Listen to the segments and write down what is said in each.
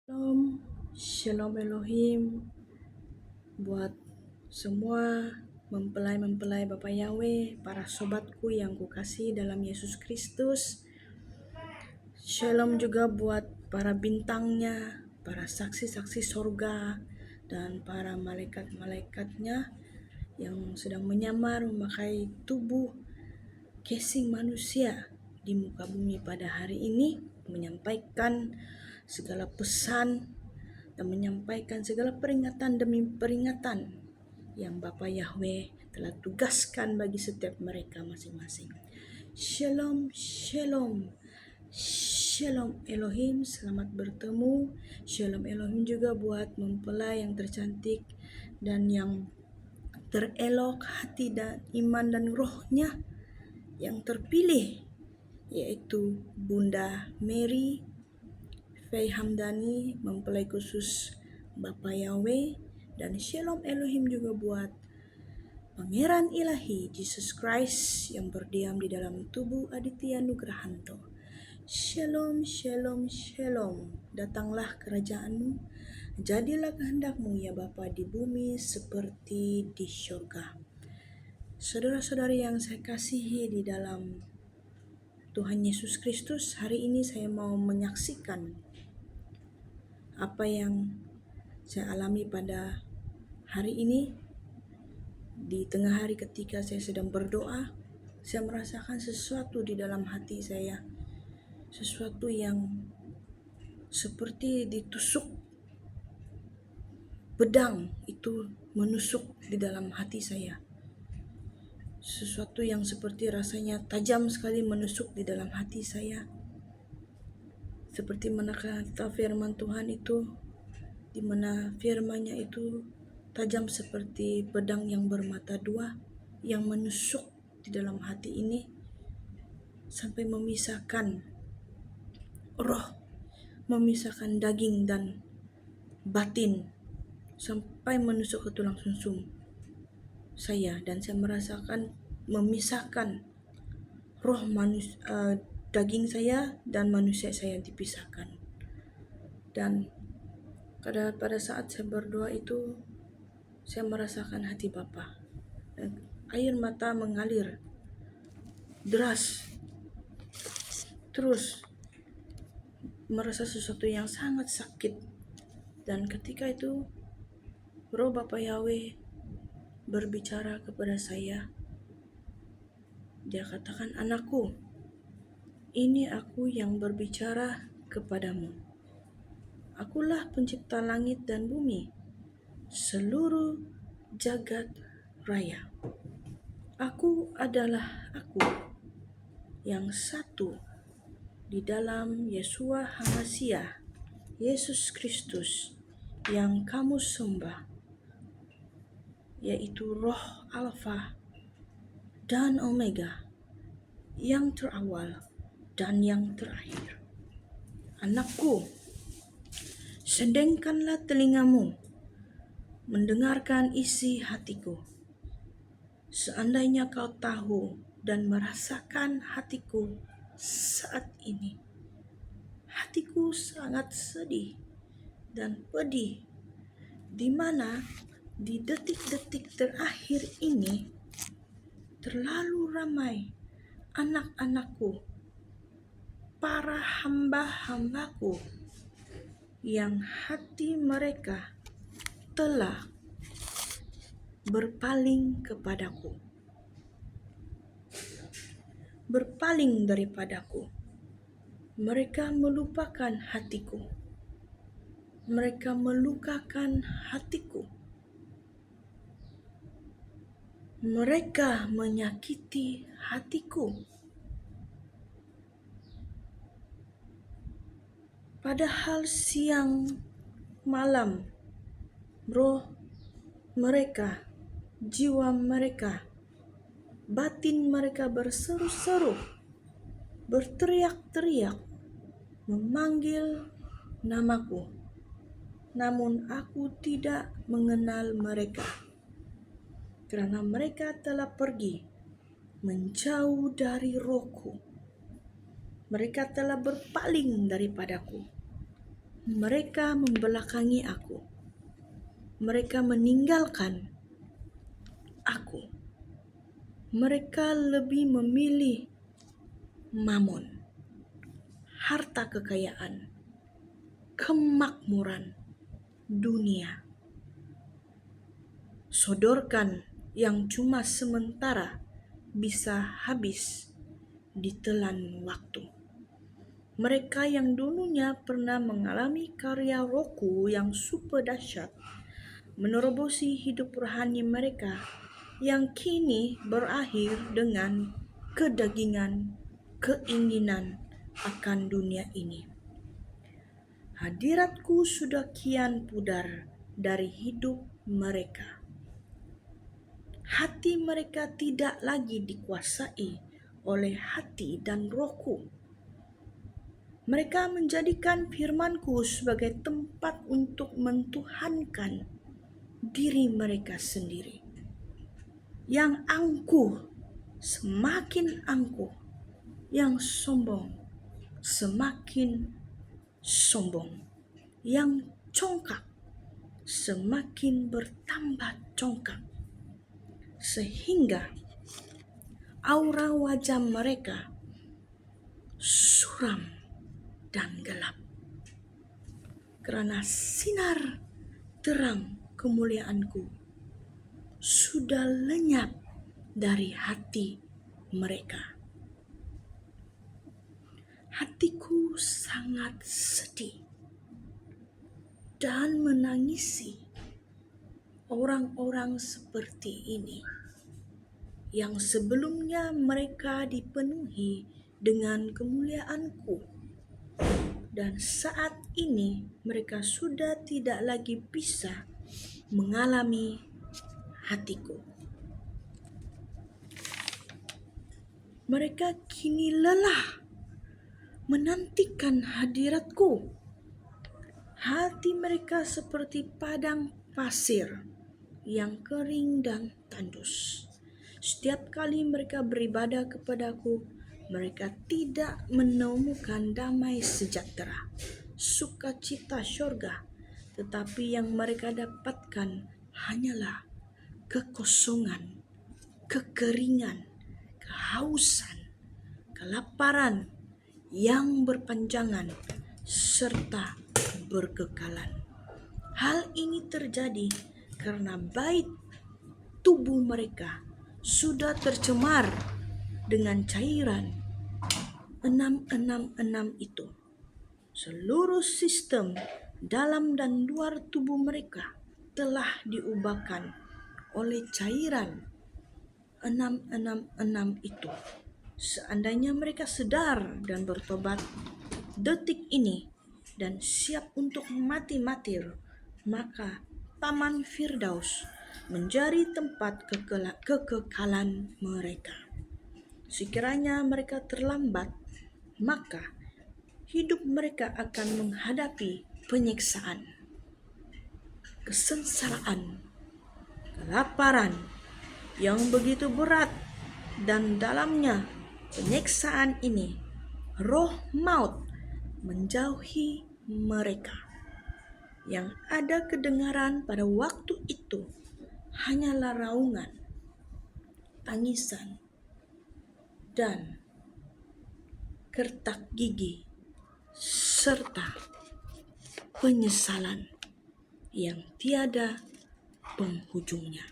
Shalom, Shalom Elohim buat semua mempelai-mempelai Bapa Yahweh, para sobatku yang kukasih dalam Yesus Kristus. Shalom juga buat para bintangnya, para saksi-saksi sorga, dan para malaikat-malaikatnya yang sedang menyamar memakai tubuh casing manusia di muka bumi pada hari ini, menyampaikan segala pesan dan menyampaikan segala peringatan demi peringatan yang Bapa Yahweh telah tugaskan bagi setiap mereka masing-masing. Shalom, shalom, shalom Elohim, selamat bertemu. Shalom Elohim juga buat mempelai yang tercantik dan yang terelok hati dan iman dan rohnya, yang terpilih, yaitu Bunda Mary Faye Hamdani, mempelai khusus Bapa Yahweh. Dan Shalom Elohim juga buat Pangeran Ilahi Jesus Christ yang berdiam di dalam tubuh Aditya Nugrahanto. Shalom, shalom, shalom. Datanglah kerajaanmu, jadilah kehendakmu ya Bapa di bumi seperti di surga. Saudara-saudari yang saya kasihi di dalam Tuhan Yesus Kristus, hari ini saya mau menyaksikan apa yang saya alami pada hari ini. Di tengah hari ketika saya sedang berdoa, saya merasakan sesuatu di dalam hati saya, sesuatu yang seperti ditusuk pedang itu menusuk di dalam hati saya. Sesuatu yang seperti rasanya tajam sekali menusuk di dalam hati saya. Seperti mana kata firman Tuhan itu, di mana firman-Nya itu tajam seperti pedang yang bermata dua, yang menusuk di dalam hati ini sampai memisahkan roh, memisahkan daging dan batin, sampai menusuk ke tulang sumsum saya, dan saya merasakan memisahkan roh daging saya dan manusia saya dipisahkan. Dan pada saat saya berdoa itu, saya merasakan hati Bapa, dan air mata mengalir deras. Terus merasa sesuatu yang sangat sakit. Dan ketika itu Roh Bapa Yahweh berbicara kepada saya. Dia katakan, "Anakku, ini aku yang berbicara kepadamu. Akulah pencipta langit dan bumi, seluruh jagat raya. Aku adalah aku yang satu di dalam Yeshua HaMashiach, Yesus Kristus yang kamu sembah, yaitu Roh Alfa dan Omega, yang terawal dan yang terakhir. Anakku, sedengkanlah telingamu mendengarkan isi hatiku. Seandainya kau tahu dan merasakan hatiku saat ini, hatiku sangat sedih dan pedih, di mana di detik-detik terakhir ini terlalu ramai anak-anakku, para hamba-hambaku yang hati mereka telah berpaling kepadaku, berpaling daripadaku. Mereka melupakan hatiku, mereka melukakan hatiku, mereka menyakiti hatiku. Padahal siang malam roh mereka, jiwa mereka, batin mereka berseru-seru, berteriak-teriak, memanggil namaku. Namun aku tidak mengenal mereka, karena mereka telah pergi menjauh dari rohku. Mereka telah berpaling daripadaku. Mereka membelakangi aku. Mereka meninggalkan aku. Mereka lebih memilih mamon, harta kekayaan, kemakmuran dunia. Sodorkan yang cuma sementara bisa habis ditelan waktu. Mereka yang dulunya pernah mengalami karya rohku yang super dahsyat, menerobosi hidup rohani mereka yang kini berakhir dengan kedagingan, keinginan akan dunia ini. Hadiratku sudah kian pudar dari hidup mereka. Hati mereka tidak lagi dikuasai oleh hati dan rohku. Mereka menjadikan firmanku sebagai tempat untuk mentuhankan diri mereka sendiri. Yang angkuh semakin angkuh, yang sombong semakin sombong, yang congkak semakin bertambah congkak, sehingga aura wajah mereka suram dan gelap. Karena sinar terang kemuliaanku sudah lenyap dari hati mereka. Hatiku sangat sedih dan menangisi orang-orang seperti ini yang sebelumnya mereka dipenuhi dengan kemuliaanku, dan saat ini mereka sudah tidak lagi bisa mengalami hatiku. Mereka kini lelah menantikan hadiratku. Hati mereka seperti padang pasir yang kering dan tandus. Setiap kali mereka beribadah kepadaku, mereka tidak menemukan damai sejahtera, sukacita syurga, tetapi yang mereka dapatkan hanyalah kekosongan, kekeringan, kehausan, kelaparan yang berpanjangan, serta berkekalan. Hal ini terjadi karena bait tubuh mereka sudah tercemar dengan cairan 666 itu. Seluruh sistem dalam dan luar tubuh mereka telah diubahkan oleh cairan 666 itu. Seandainya mereka sadar dan bertobat detik ini dan siap untuk mati-mati, maka Taman Firdaus menjadi tempat kekekalan mereka. Sekiranya mereka terlambat, maka hidup mereka akan menghadapi penyiksaan, kesengsaraan, kelaparan yang begitu berat, dan dalamnya penyiksaan ini roh maut menjauhi mereka. Yang ada kedengaran pada waktu itu hanyalah raungan, tangisan, dan kertak gigi, serta penyesalan yang tiada penghujungnya.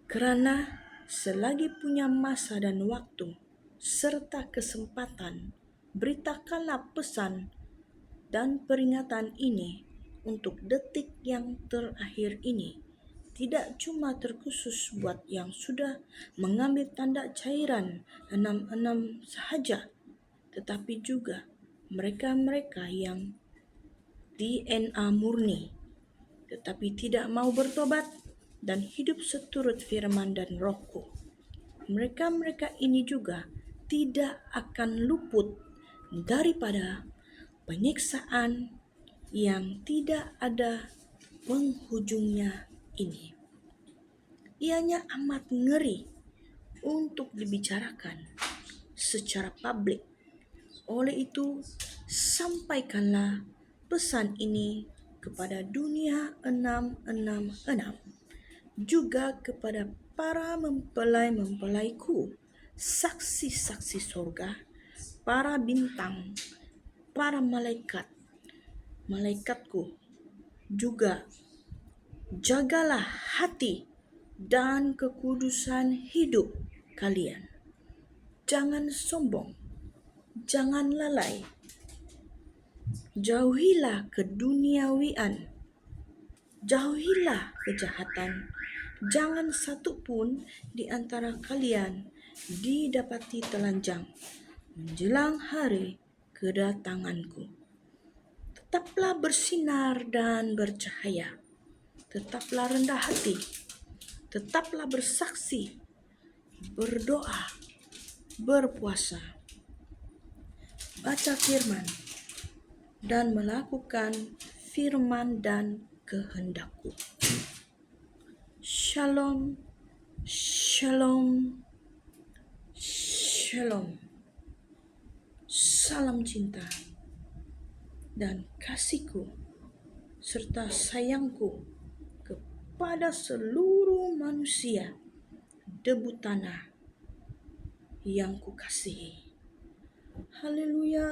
Karena selagi punya masa dan waktu serta kesempatan, beritakanlah pesan dan peringatan ini untuk detik yang terakhir ini. Tidak cuma terkhusus buat yang sudah mengambil tanda cairan 66 sahaja, tetapi juga mereka-mereka yang DNA murni tetapi tidak mau bertobat dan hidup seturut firman dan rohku. Mereka-mereka ini juga tidak akan luput daripada penyiksaan yang tidak ada penghujungnya ini. Ianya amat ngeri untuk dibicarakan secara publik. Oleh itu, sampaikanlah pesan ini kepada dunia 666, juga kepada para mempelai-mempelaiku, saksi-saksi sorga, para bintang, para malaikatku juga. Jagalah hati dan kekudusan hidup kalian. Jangan sombong, jangan lalai. Jauhilah keduniawian, jauhilah kejahatan. Jangan satu pun di antara kalian didapati telanjang menjelang hari kedatanganku. Tetaplah bersinar dan bercahaya. Tetaplah rendah hati. Tetaplah bersaksi, berdoa, berpuasa, baca firman, dan melakukan firman dan kehendakku. Shalom, shalom, shalom. Salam cinta dan kasihku serta sayangku kepada seluruh manusia debu tanah yang kukasihi. Haleluya.